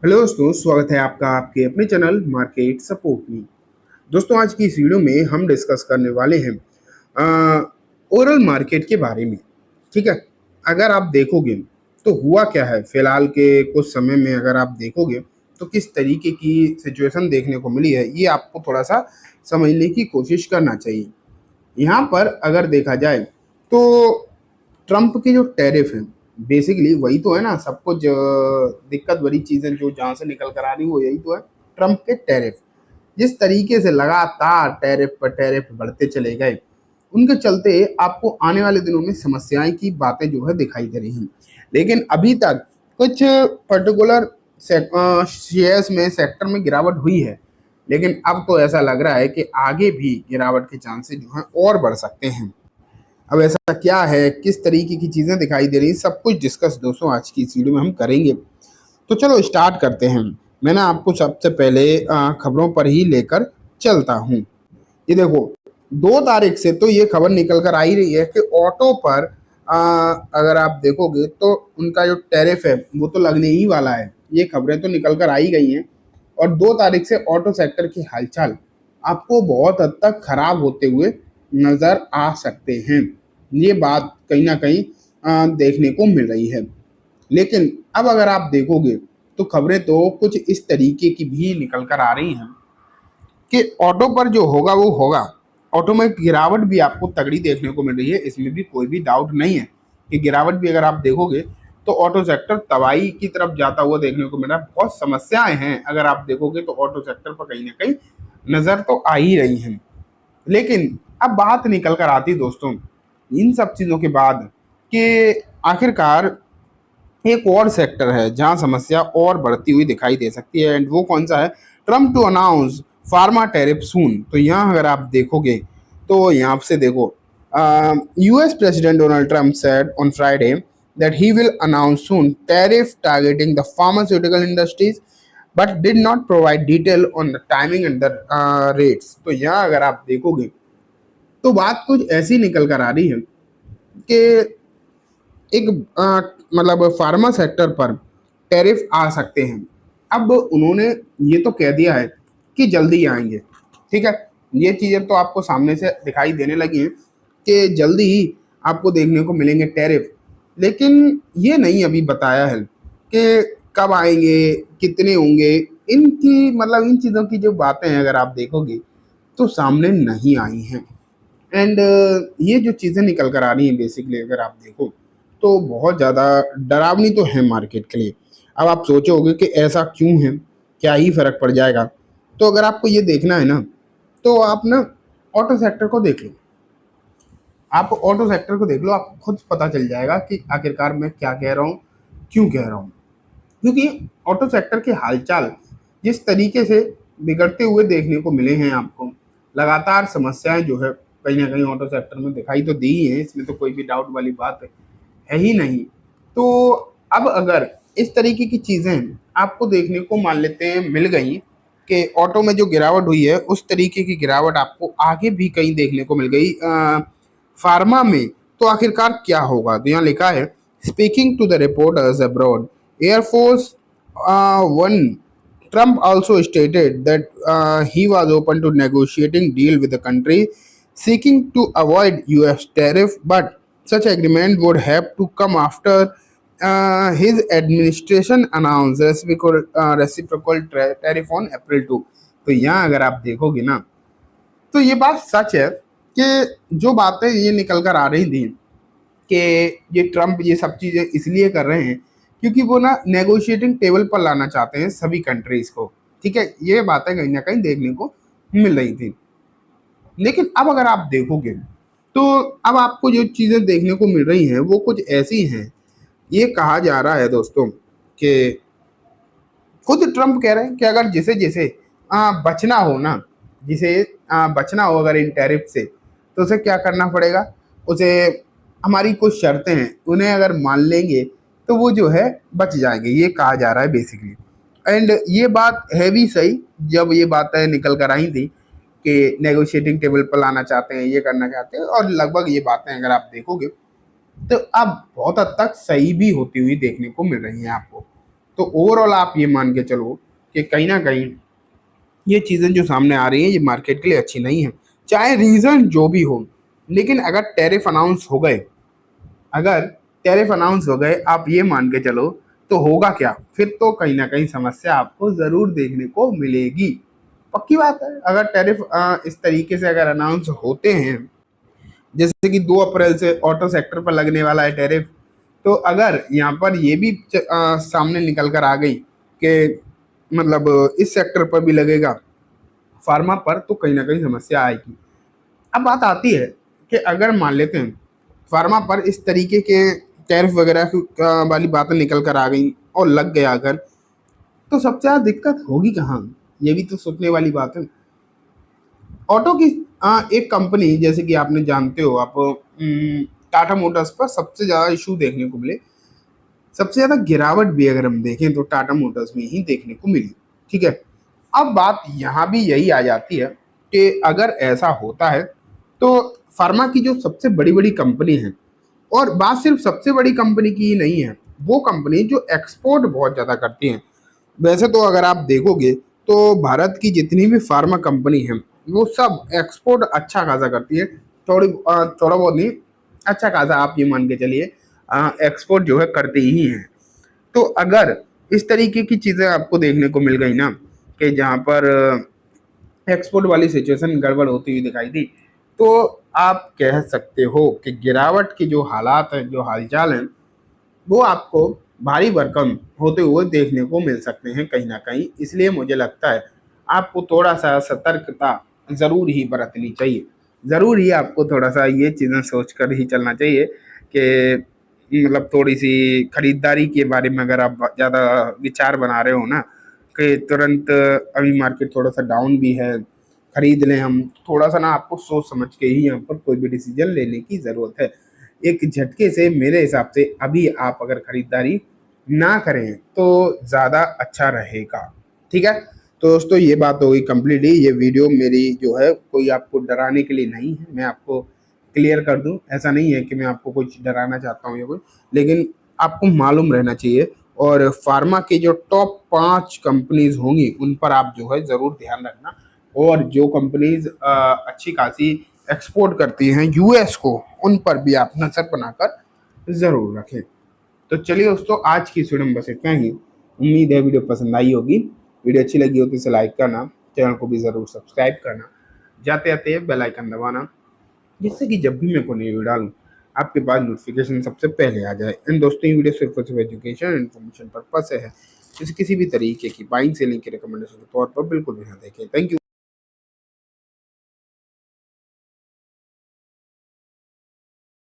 Hello दोस्तों, स्वागत है आपका आपके अपने चैनल मार्केट सपोर्ट में। दोस्तों, आज की इस वीडियो में हम डिस्कस करने वाले हैं ओवरऑल मार्केट के बारे में। ठीक है, अगर आप देखोगे तो हुआ क्या है फिलहाल के कुछ समय में, अगर आप देखोगे तो किस तरीके की सिचुएशन देखने को मिली है, ये आपको थोड़ा सा समझने की कोशिश करना चाहिए। यहाँ पर अगर देखा जाए तो ट्रम्प के जो टैरिफ हैं, बेसिकली वही तो है ना। सब कुछ दिक्कत भरी चीजें जो जहां से निकल कर आ रही वो यही तो है, ट्रम्प के टैरिफ। जिस तरीके से लगातार टैरिफ पर टैरिफ बढ़ते चले गए, उनके चलते आपको आने वाले दिनों में समस्याएं की बातें जो है दिखाई दे रही हैं। लेकिन अभी तक कुछ पर्टिकुलर शेयर्स में, सेक्टर में गिरावट हुई है, लेकिन अब तो ऐसा लग रहा है कि आगे भी गिरावट के चांसेस जो हैं और बढ़ सकते हैं। अब ऐसा क्या है, किस तरीके की चीज़ें दिखाई दे रही हैं, सब कुछ डिस्कस दोस्तों आज की इस वीडियो में हम करेंगे। तो चलो स्टार्ट करते हैं। मैं ना आपको सबसे पहले खबरों पर ही लेकर चलता हूँ। ये देखो, 2 तारीख से तो ये खबर निकल कर आ ही रही है कि ऑटो पर अगर आप देखोगे तो उनका जो टैरिफ है वो तो लगने ही वाला है। ये खबरें तो निकल कर आ ही गई हैं, और 2 तारीख से ऑटो सेक्टर की हालचाल आपको बहुत हद तक खराब होते हुए नजर आ सकते हैं। ये बात कहीं ना कहीं देखने को मिल रही है। लेकिन अब अगर आप देखोगे तो खबरें तो कुछ इस तरीके की भी निकल कर आ रही हैं कि ऑटो पर जो होगा वो होगा। ऑटो में गिरावट भी आपको तगड़ी देखने को मिल रही है, इसमें भी कोई भी डाउट नहीं है कि गिरावट भी अगर आप देखोगे तो ऑटो सेक्टर तबाही की तरफ जाता हुआ देखने को मिल रहा है। बहुत समस्याएं हैं अगर आप देखोगे तो ऑटो सेक्टर पर कहीं ना कहीं नजर तो आ ही रही हैं। लेकिन अब बात निकल कर आती दोस्तों इन सब चीजों के बाद कि आखिरकार एक और सेक्टर है जहां समस्या और बढ़ती हुई दिखाई दे सकती है, एंड वो कौन सा है? Trump to announce pharma tariff soon. तो यहाँ अगर आप देखोगे तो यहाँ से देखो, US president Donald Trump said on Friday that he will announce soon tariff targeting the pharmaceutical industries but did not provide detail on the timing and the rates। तो यहाँ अगर आप देखोगे तो बात कुछ ऐसी निकल कर आ रही है कि एक मतलब फार्मा सेक्टर पर टैरिफ आ सकते हैं। अब उन्होंने ये तो कह दिया है कि जल्दी आएंगे। ठीक है, ये चीज़ें तो आपको सामने से दिखाई देने लगी हैं कि जल्दी ही आपको देखने को मिलेंगे टैरिफ। लेकिन ये नहीं अभी बताया है कि कब आएंगे, कितने होंगे। इनकी मतलब इन चीज़ों की जो बातें हैं अगर आप देखोगे तो सामने नहीं आई हैं। एंड ये जो चीज़ें निकल कर आ रही हैं बेसिकली अगर आप देखो तो बहुत ज़्यादा डरावनी तो है मार्केट के लिए। अब आप सोचोगे कि ऐसा क्यों है, क्या ही फर्क पड़ जाएगा। तो अगर आपको ये देखना है ना तो आप ना ऑटो सेक्टर को देख लो। आप ऑटो सेक्टर को देख लो, आपको खुद पता चल जाएगा कि आखिरकार मैं क्या कह रहा हूँ, क्यों कह रहा हूँ। क्योंकि ऑटो सेक्टर के हालचाल जिस तरीके से बिगड़ते हुए देखने को मिले हैं आपको, लगातार समस्याएं जो है कहीं ना कहीं ऑटो सेक्टर में दिखाई तो दी ही है, इसमें तो कोई भी डाउट वाली बात है ही नहीं। तो अब अगर इस तरीके की चीज़ें आपको देखने को मान लेते हैं मिल गई कि ऑटो में जो गिरावट हुई है उस तरीके की गिरावट आपको आगे भी कहीं देखने को मिल गई फार्मा में, तो आखिरकार क्या होगा? तो यहाँ लिखा है, speaking to the reporters abroad Air Force One, Trump also stated that he was open to negotiating deal with the country seeking to avoid US tariff, but such agreement would have to come after his administration announced reciprocal tariff on April 2। तो यहाँ अगर आप देखोगे ना तो ये बात सच है कि जो बातें ये निकल कर आ रही थी कि ये ट्रम्प ये सब चीज़ें इसलिए कर रहे हैं क्योंकि वो ना नेगोशिएटिंग टेबल पर लाना चाहते हैं सभी कंट्रीज को। ठीक है, ये बातें कहीं ना कहीं देखने को मिल रही थी। लेकिन अब अगर आप देखोगे तो अब आपको जो चीज़ें देखने को मिल रही हैं वो कुछ ऐसी हैं। ये कहा जा रहा है दोस्तों कि खुद ट्रम्प कह रहे हैं कि अगर जिसे जिसे बचना हो ना, जिसे बचना हो अगर इन टैरिफ से, तो उसे क्या करना पड़ेगा? उसे हमारी कुछ शर्तें हैं, उन्हें अगर मान लेंगे तो वो जो है बच जाएंगे, ये कहा जा रहा है बेसिकली। एंड ये बात है भी सही, जब ये बातें निकल कर आई थी कि नेगोशिएटिंग टेबल पर लाना चाहते हैं, ये करना चाहते हैं, और लगभग ये बातें अगर आप देखोगे तो अब बहुत हद तक सही भी होती हुई देखने को मिल रही हैं आपको। तो ओवरऑल आप ये मान के चलो कि कहीं ना कहीं ये चीज़ें जो सामने आ रही हैं ये मार्केट के लिए अच्छी नहीं है, चाहे रीज़न जो भी हो। लेकिन अगर टैरिफ अनाउंस हो गए, आप ये मान के चलो, तो होगा क्या? फिर तो कहीं ना कहीं समस्या आपको ज़रूर देखने को मिलेगी। पक्की बात है, अगर टैरिफ इस तरीके से अगर अनाउंस होते हैं, जैसे कि 2 अप्रैल से ऑटो सेक्टर पर लगने वाला है टैरिफ, तो अगर यहाँ पर ये भी सामने निकल कर आ गई कि मतलब इस सेक्टर पर भी लगेगा, फार्मा पर, तो कहीं ना कहीं समस्या आएगी। अब बात आती है कि अगर मान लेते हैं फार्मा पर इस तरीके के टैरिफ वगैरह वाली बातें निकल कर आ गई और लग गया अगर, तो सबसे ज़्यादा दिक्कत होगी कहाँ? ये भी तो सोचने वाली बात है। ऑटो की एक कंपनी, जैसे कि आपने जानते हो आप, टाटा मोटर्स पर सबसे ज़्यादा इशू देखने को मिले, सबसे ज़्यादा गिरावट भी अगर हम देखें तो टाटा मोटर्स में ही देखने को मिली। ठीक है, अब बात यहाँ भी यही आ जाती है कि अगर ऐसा होता है तो फार्मा की जो सबसे बड़ी बड़ी कंपनी है, और बात सिर्फ सबसे बड़ी कंपनी की ही नहीं है, वो कंपनी जो एक्सपोर्ट बहुत ज़्यादा करती हैं। वैसे तो अगर आप देखोगे तो भारत की जितनी भी फार्मा कंपनी है वो सब एक्सपोर्ट अच्छा खासा करती है। थोड़ा बहुत नहीं, अच्छा खासा आप ये मान के चलिए एक्सपोर्ट जो है करते ही हैं। तो अगर इस तरीके की चीज़ें आपको देखने को मिल गई ना, कि जहाँ पर एक्सपोर्ट वाली सिचुएशन गड़बड़ होती हुई दिखाई दी, तो आप कह सकते हो कि गिरावट के जो हालात हैं, जो हालचाल हैं, वो आपको भारी भरकम होते हुए देखने को मिल सकते हैं कहीं ना कहीं। इसलिए मुझे लगता है आपको थोड़ा सा सतर्कता ज़रूर ही बरतनी चाहिए। ज़रूर ही आपको थोड़ा सा ये चीज़ें सोच कर ही चलना चाहिए कि मतलब थोड़ी सी खरीदारी के बारे में अगर आप ज़्यादा विचार बना रहे हो ना, कि तुरंत अभी मार्केट थोड़ा सा डाउन भी है, खरीद लें हम, थोड़ा सा ना आपको सोच समझ के ही यहाँ पर कोई भी डिसीजन लेने की ज़रूरत है। एक झटके से मेरे हिसाब से अभी आप अगर खरीदारी ना करें तो ज़्यादा अच्छा रहेगा। ठीक है, तो दोस्तों ये बात हो गई कम्प्लीटली। ये वीडियो मेरी जो है कोई आपको डराने के लिए नहीं है, मैं आपको क्लियर कर दूं, ऐसा नहीं है कि मैं आपको कुछ डराना चाहता हूँ या कुछ, लेकिन आपको मालूम रहना चाहिए। और फार्मा की जो टॉप 5 कंपनीज होंगी उन पर आप जो है ज़रूर ध्यान रखना, और जो कंपनीज अच्छी खासी एक्सपोर्ट करती हैं यूएस को, उन पर भी आप नज़र बनाकर ज़रूर रखें। तो चलिए दोस्तों, आज की इस वीडियो में बस इतना ही। उम्मीद है वीडियो पसंद आई होगी। वीडियो अच्छी लगी हो तो इसे लाइक करना, चैनल को भी ज़रूर सब्सक्राइब करना, जाते जाते बेल आइकन दबाना, जिससे कि जब भी मैं कोई नई वीडियो डालूँ आपके पास नोटिफिकेशन सबसे पहले आ जाए। एंड दोस्तों, ये वीडियो सिर्फ और सिर्फ एजुकेशन इन्फॉर्मेशन पर्पज से है, किसी भी तरीके की बाइंग सेलिंग की रिकमेंडेशन के तौर पर बिल्कुल भी ना देखें। Thank you.